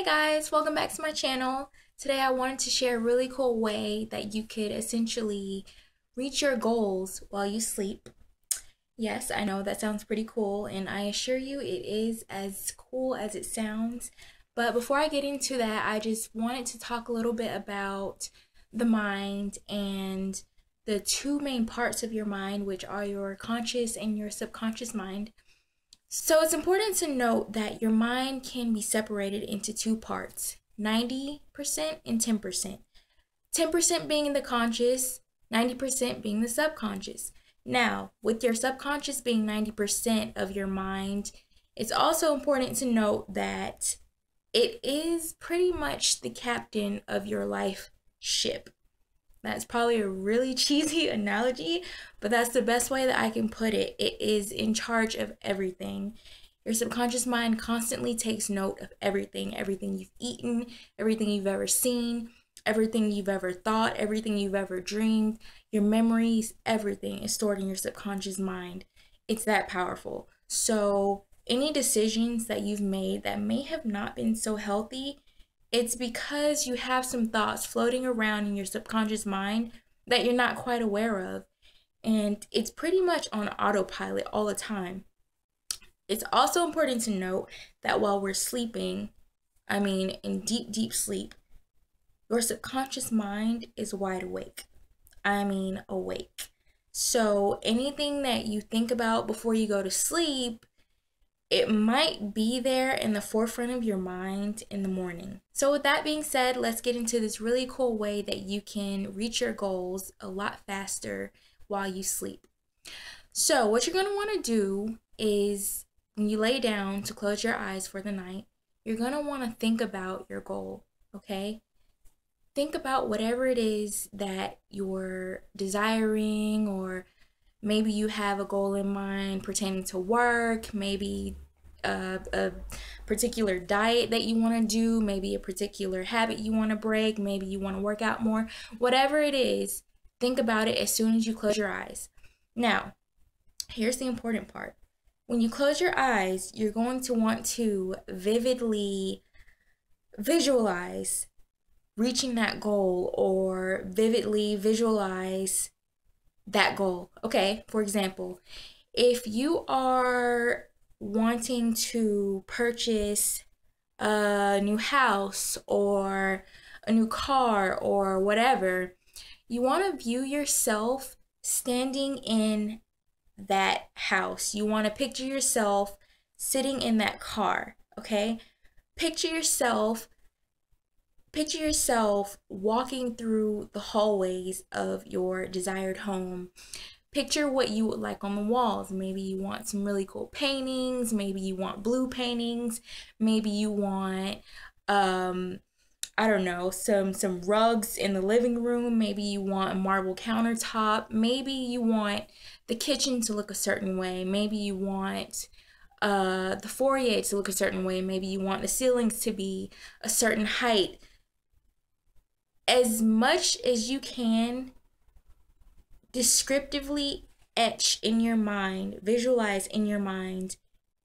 guys, welcome back to my channel. Today I wanted to share a really cool way that you could essentially reach your goals while you sleep. Yes, I know that sounds pretty cool, and I assure you it is as cool as it sounds. But before I get into that, I just wanted to talk a little bit about the mind and the two main parts of your mind, which are your conscious and your subconscious mind. So it's important to note that your mind can be separated into two parts, 90% and 10%. 10% being the conscious, 90% being the subconscious. Now, with your subconscious being 90% of your mind, it's also important to note that it is pretty much the captain of your life ship. That's probably a really cheesy analogy, but that's the best way that I can put it. It is in charge of everything. Your subconscious mind constantly takes note of everything you've eaten, everything you've ever seen, everything you've ever thought, everything you've ever dreamed, your memories, everything is stored in your subconscious mind. It's that powerful. So any decisions that you've made that may have not been so healthy, it's because you have some thoughts floating around in your subconscious mind that you're not quite aware of. And it's pretty much on autopilot all the time. It's also important to note that while we're sleeping, in deep, deep sleep, your subconscious mind is wide awake. Awake. So anything that you think about before you go to sleep, it might be there in the forefront of your mind in the morning. So with that being said, let's get into this really cool way that you can reach your goals a lot faster while you sleep. So what you're going to want to do is when you lay down to close your eyes for the night, you're going to want to think about your goal, okay? Think about whatever it is that you're desiring, or maybe you have a goal in mind pertaining to work, maybe a particular diet that you want to do, maybe a particular habit you want to break, maybe you want to work out more. Whatever it is, think about it as soon as you close your eyes. Now, here's the important part. When you close your eyes, you're going to want to vividly visualize reaching that goal, or vividly visualize that goal. Okay, for example, if you are wanting to purchase a new house or a new car or whatever, you want to view yourself standing in that house. You want to picture yourself sitting in that car, okay? Picture yourself walking through the hallways of your desired home. Picture what you would like on the walls. Maybe you want some really cool paintings. Maybe you want blue paintings. Maybe you want, some rugs in the living room. Maybe you want a marble countertop. Maybe you want the kitchen to look a certain way. Maybe you want the foyer to look a certain way. Maybe you want the ceilings to be a certain height. As much as you can, descriptively etch in your mind, visualize in your mind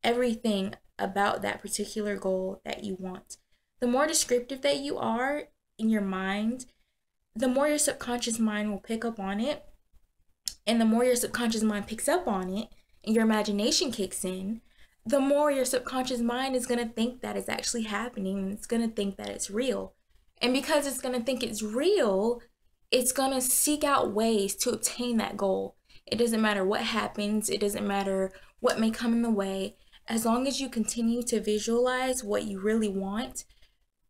everything about that particular goal that you want. The more descriptive that you are in your mind, the more your subconscious mind will pick up on it. And the more your subconscious mind picks up on it and your imagination kicks in, the more your subconscious mind is going to think that it's actually happening, and it's going to think that it's real. And because it's going to think it's real, it's going to seek out ways to obtain that goal. It doesn't matter what happens. It doesn't matter what may come in the way. As long as you continue to visualize what you really want,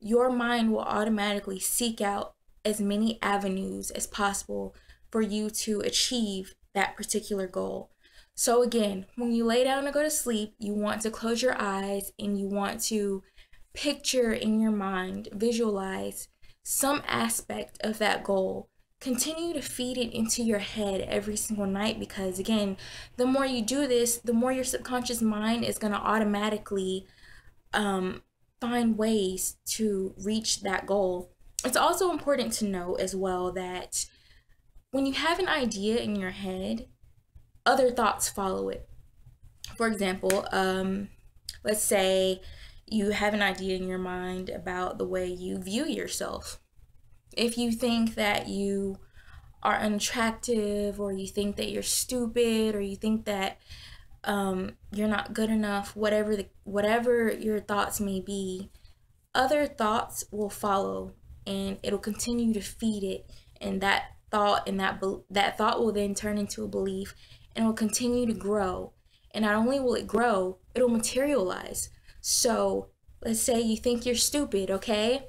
your mind will automatically seek out as many avenues as possible for you to achieve that particular goal. So again, when you lay down to go to sleep, you want to close your eyes and you want to picture in your mind, visualize some aspect of that goal. Continue to feed it into your head every single night, because again, the more you do this, the more your subconscious mind is going to automatically find ways to reach that goal. It's also important to note as well that when you have an idea in your head, other thoughts follow it. For example, let's say you have an idea in your mind about the way you view yourself. If you think that you are unattractive, or you think that you're stupid, or you think that you're not good enough, whatever your thoughts may be, other thoughts will follow, and it'll continue to feed it, and that thought and that thought will then turn into a belief, and it will continue to grow. And not only will it grow, it'll materialize. So let's say you think you're stupid, okay?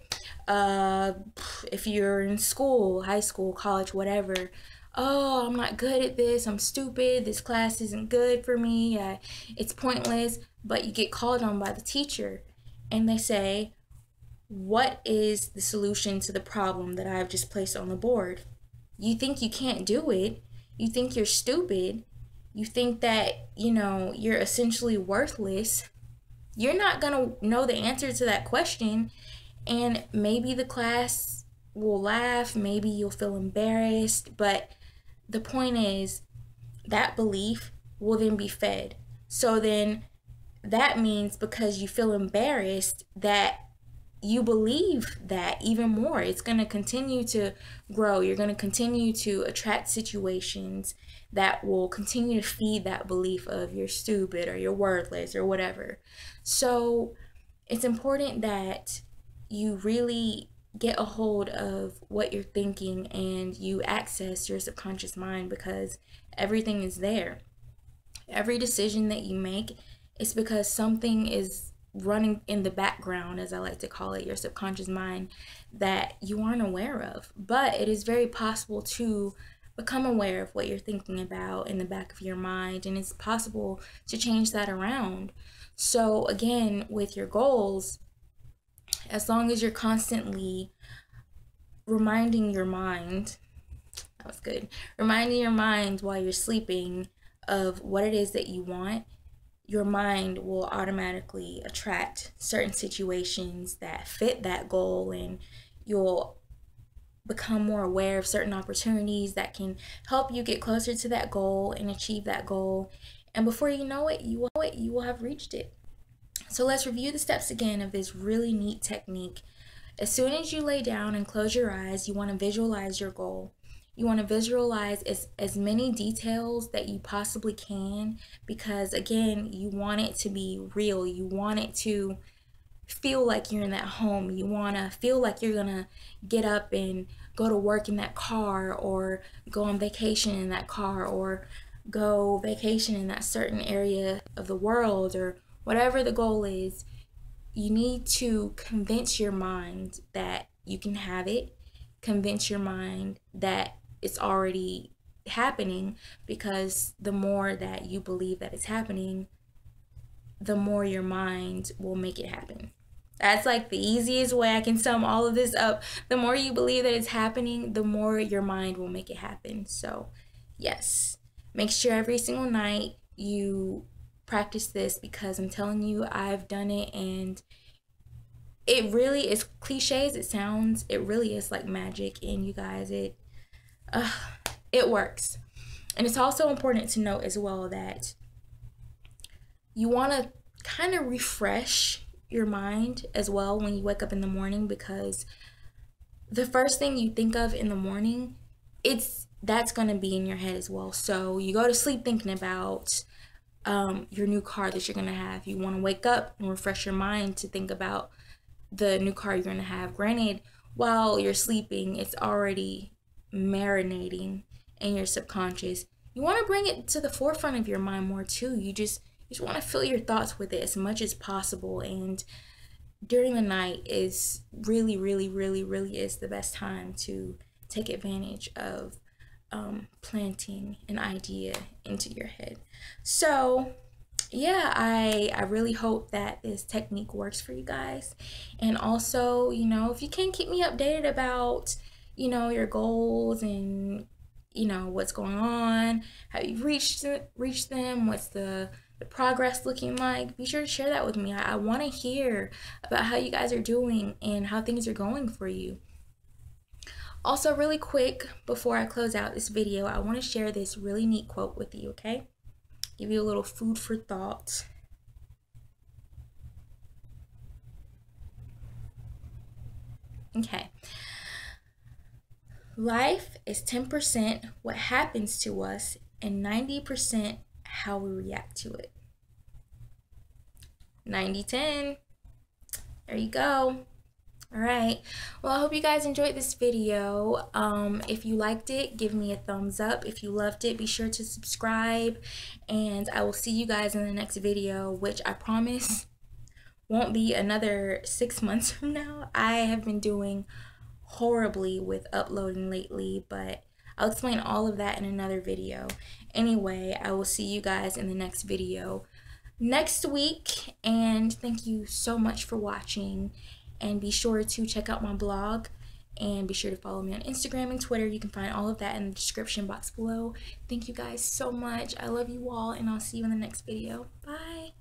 If you're in school, high school, college, whatever, oh, I'm not good at this, I'm stupid, this class isn't good for me, it's pointless. But you get called on by the teacher, and they say, what is the solution to the problem that I've just placed on the board? You think you can't do it, you think you're stupid, you think that, you're essentially worthless. You're not gonna know the answer to that question, and maybe the class will laugh, maybe you'll feel embarrassed, but the point is that belief will then be fed. So then that means, because you feel embarrassed, that you believe that even more. It's going to continue to grow. You're going to continue to attract situations that will continue to feed that belief of you're stupid or you're worthless or whatever. So it's important that you really get a hold of what you're thinking and you access your subconscious mind, because everything is there. Every decision that you make is because something is running in the background, as I like to call it, your subconscious mind, that you aren't aware of. But it is very possible to become aware of what you're thinking about in the back of your mind, and it's possible to change that around. So again, with your goals, as long as you're constantly reminding your mind, that was good, reminding your mind while you're sleeping of what it is that you want, your mind will automatically attract certain situations that fit that goal, and you'll become more aware of certain opportunities that can help you get closer to that goal and achieve that goal. And before you know it, you will have reached it. So let's review the steps again of this really neat technique. As soon as you lay down and close your eyes, you want to visualize your goal. You want to visualize as many details that you possibly can, because again, you want it to be real. You want it to feel like you're in that home. You want to feel like you're gonna get up and go to work in that car, or go on vacation in that car, or go vacation in that certain area of the world, or whatever the goal is. You need to convince your mind that you can have it. Convince your mind that it's already happening, because the more that you believe that it's happening, the more your mind will make it happen. That's like the easiest way I can sum all of this up. The more you believe that it's happening, the more your mind will make it happen. So yes, make sure every single night you practice this, because I'm telling you, I've done it, and it really is, cliche as it sounds, it really is like magic. And you guys, it works. And it's also important to note as well that you want to kind of refresh your mind as well when you wake up in the morning, because the first thing you think of in the morning, that's going to be in your head as well. So you go to sleep thinking about your new car that you're going to have. You want to wake up and refresh your mind to think about the new car you're going to have. Granted, while you're sleeping, it's already marinating in your subconscious. You want to bring it to the forefront of your mind more too. You just want to fill your thoughts with it as much as possible. And during the night is really, really, really, really is the best time to take advantage of planting an idea into your head. So yeah, I really hope that this technique works for you guys. And also, if you can keep me updated about, your goals and, what's going on, how you've reached them, what's the progress looking like, be sure to share that with me. I want to hear about how you guys are doing and how things are going for you. Also, really quick, before I close out this video, I want to share this really neat quote with you, okay? Give you a little food for thought. Okay. Life is 10% what happens to us and 90% how we react to it. 90-10. There you go. All right. Well, I hope you guys enjoyed this video. If you liked it, give me a thumbs up. If you loved it, be sure to subscribe. And I will see you guys in the next video, which I promise won't be another 6 months from now. I have been doing horribly with uploading lately, but I'll explain all of that in another video. Anyway, I will see you guys in the next video next week, and thank you so much for watching. And be sure to check out my blog, and be sure to follow me on Instagram and Twitter. You can find all of that in the description box below. Thank you guys so much. I love you all, and I'll see you in the next video. Bye.